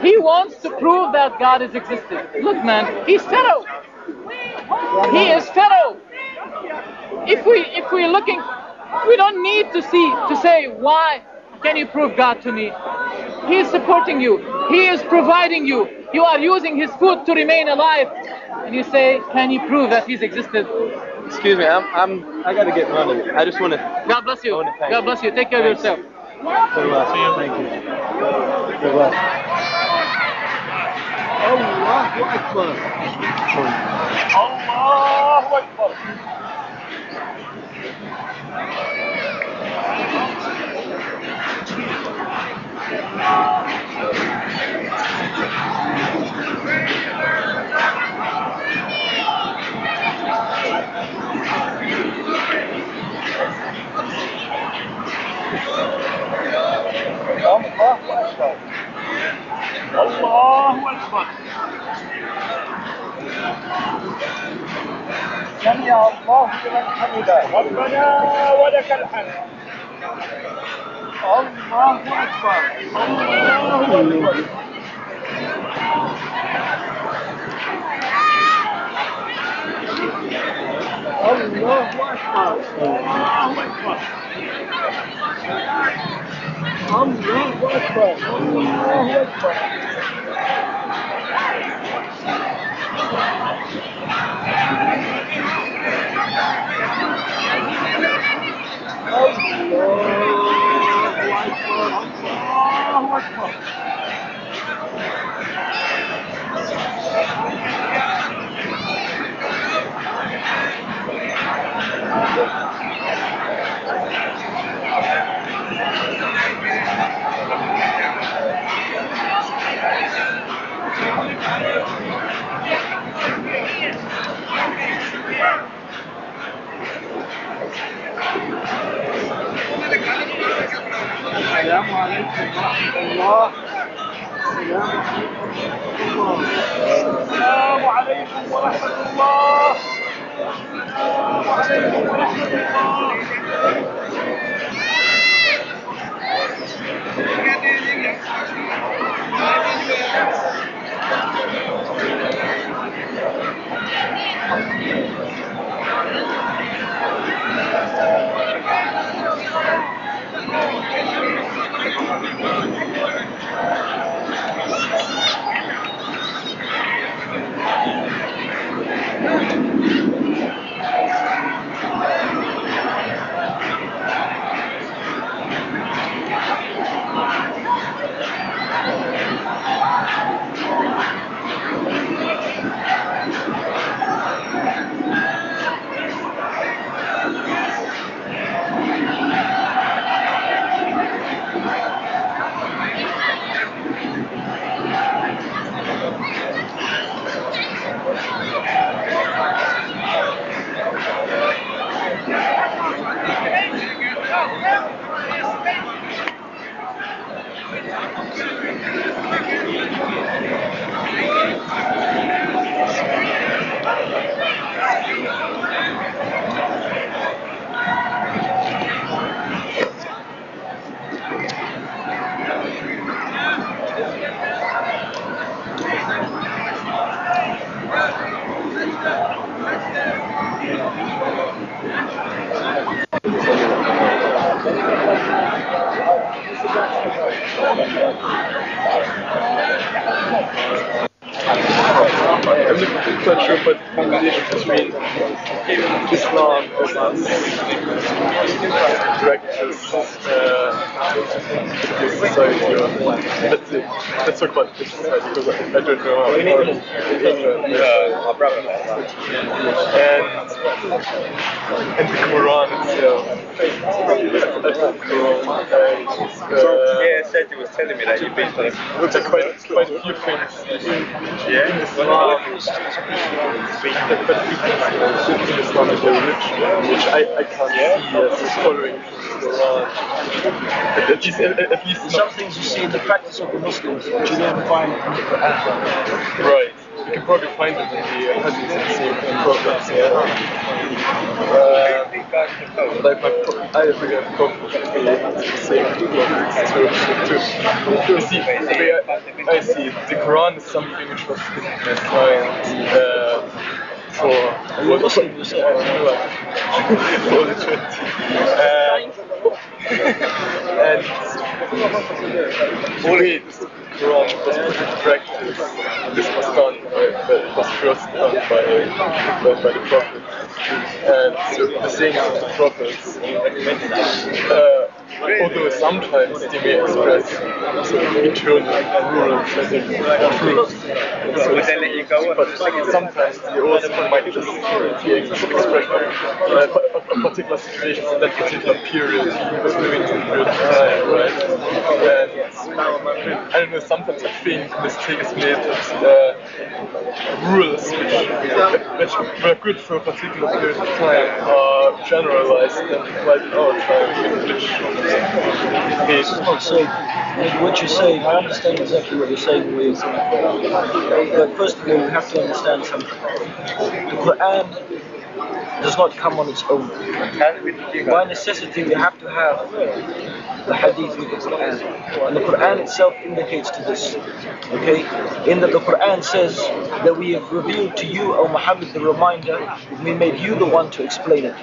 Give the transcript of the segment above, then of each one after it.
He wants to prove that God is existent. Look, man, he's Pharaoh. He is Pharaoh. If we're looking, we don't need to say why can you prove God to me. He is supporting you. He is providing you. You are using his food to remain alive, and you say, can you prove that he's existed? Excuse me, I gotta get running. I just want to. God bless you. God bless you. Take care of yourself. Good luck. Thank you. Good luck. Allahu Akbar. Allahu Akbar. Allahu Akbar. سمع الله لمن حمده ربنا ولك الحمد. الله أكبر. الله أكبر. الله أكبر. الله أكبر. الله أكبر. الله أكبر. السلام عليكم ورحمة الله. السلام عليكم ورحمة الله. السلام عليكم ورحمة الله. I'm not sure what the combination between Islam and practice society. Let's talk about this society because I don't know how and the Qur'an itself. Sergio was telling me that you've been to looks like quite a few things in Islam. Islam is very rich, which I can't see as following Quran. At least some things you see in the practice of the Muslims, which you never find in the Qur'an. Right. You can probably find it in the hadiths and same programs, yeah. Like I think I've got the same programs to see. I I see. The Quran is something which was designed for You're Muslim yourself. for the Trinity. And the way the Quran was put into practice, this was done it was first done by the Prophet. And so the sayings of the prophets, although sometimes they may express eternal rural truth, but sometimes they also might just express a particular situation in that particular period he was living in period of time, right? And I don't know, sometimes I think a mistake is made that rules which were good for a particular period of time are generalized and applied in our time, which So, what you're saying, I understand exactly what you're saying, but first of all, you have to understand something. The Qur'an does not come on its own. By necessity, we have to have the hadith with the Qur'an. And the Qur'an itself indicates to this. Okay? In that the Qur'an says that we have revealed to you, O Muhammad, the reminder, we made you the one to explain it.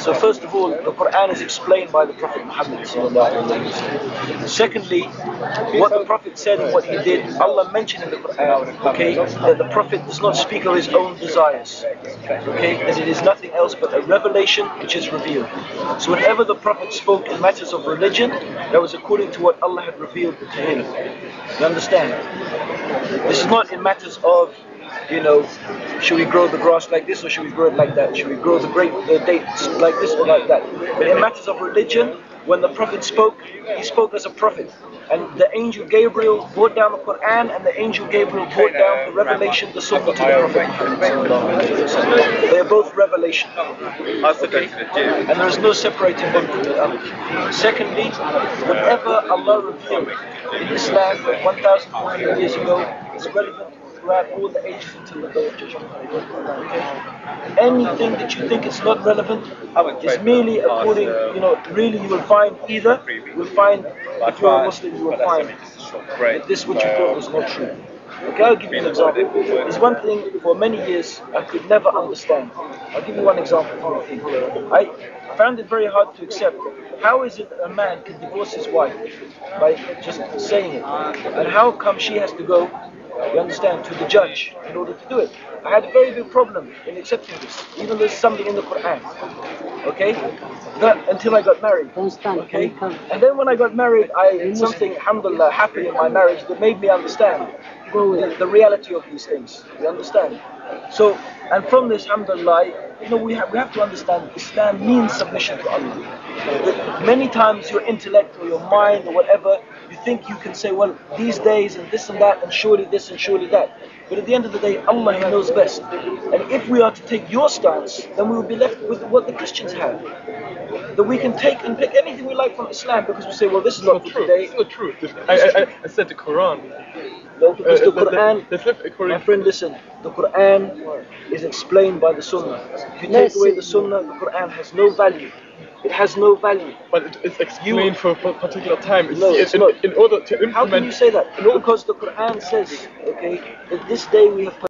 So first of all, the Qur'an is explained by the Prophet Muhammad. Secondly, what the Prophet said and what he did, Allah mentioned in the Qur'an, okay, that the Prophet does not speak of his own desires. Okay? That it is nothing else but a revelation which is revealed. So whenever the Prophet spoke in matters of religion, that was according to what Allah had revealed to him. You understand? This is not in matters of, should we grow the grass like this or should we grow it like that? Should we grow the dates like this or like that? But in matters of religion, when the Prophet spoke, he spoke as a prophet. And the angel Gabriel brought down the Qur'an, and the angel Gabriel brought down the revelation, the Sunnah to the Prophet. They are both revelation. Okay? And there is no separating one from the other. Secondly, whatever Allah revealed in Islam 1,400 years ago is relevant throughout all the ages until the day of judgment. Okay? Anything that you think is not relevant is merely according, really you will find if you're a Muslim, you will find that this which you thought was not true. Okay, I'll give you an example. There's one thing for many years I could never understand. I'll give you one example from a thing. I found it very hard to accept. How is it that a man can divorce his wife by just saying it? And how come she has to go, you understand, to the judge in order to do it? I had a very big problem in accepting this, even though there's something in the Qur'an. Okay? Until I got married. Okay? And then when I got married, something, alhamdulillah, happened in my marriage that made me understand the reality of these things. You understand? So, and from this, alhamdulillah, we have to understand Islam means submission to Allah. That many times your intellect or your mind or whatever, you think you can say, well, these days and this and that and surely this and surely that. But at the end of the day, Allah knows best. And if we are to take your stance, then we will be left with what the Christians have. That we can take and pick anything we like from Islam because we say, well, this is not for today. It's not true. I said the Quran. No, because the Quran, my friend, listen, the Quran is explained by the Sunnah. If you take away the Sunnah, the Quran has no value. It has no value. But it's explained for a particular time. It's not. In order to implement. How can you say that? Because the Quran says, okay, that this day we have